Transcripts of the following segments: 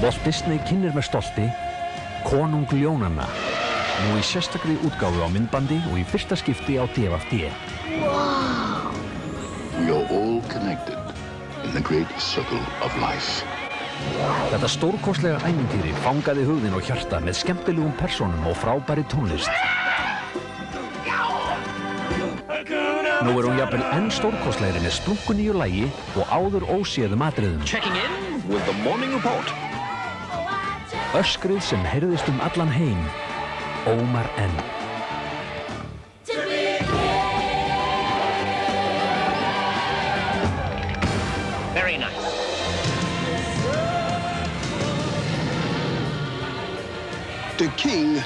Walt Disney kynnir með stolti Konung ljónanna, nú í sérstakri útgáfu á myndbandi og í fyrsta skipti á DFD. Wow! We are all connected in the great circle of life. Þetta stórkostlega ævintýri fangaði hugðin og hjarta með skemmtilegum persónum og frábæri tónlist. Nú hún jafnvel enn stórkostlegri með splunkunýju lagi og áður óséðum atriðum. Checking in with the morning report. Öskrið sem heyrðist allan heim, ómar enn. Very nice. The king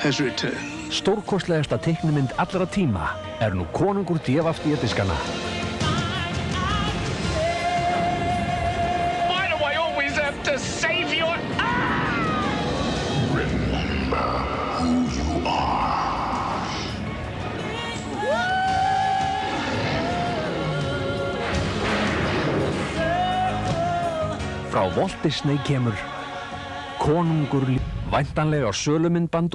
has returned. Stórkostlegasta teiknimynd allra tíma nú konungur DFD-diskana. Why do I always have to save your... Remember who you are. Frá Walt Disney kemur Konungur væntanlega á sölumyndband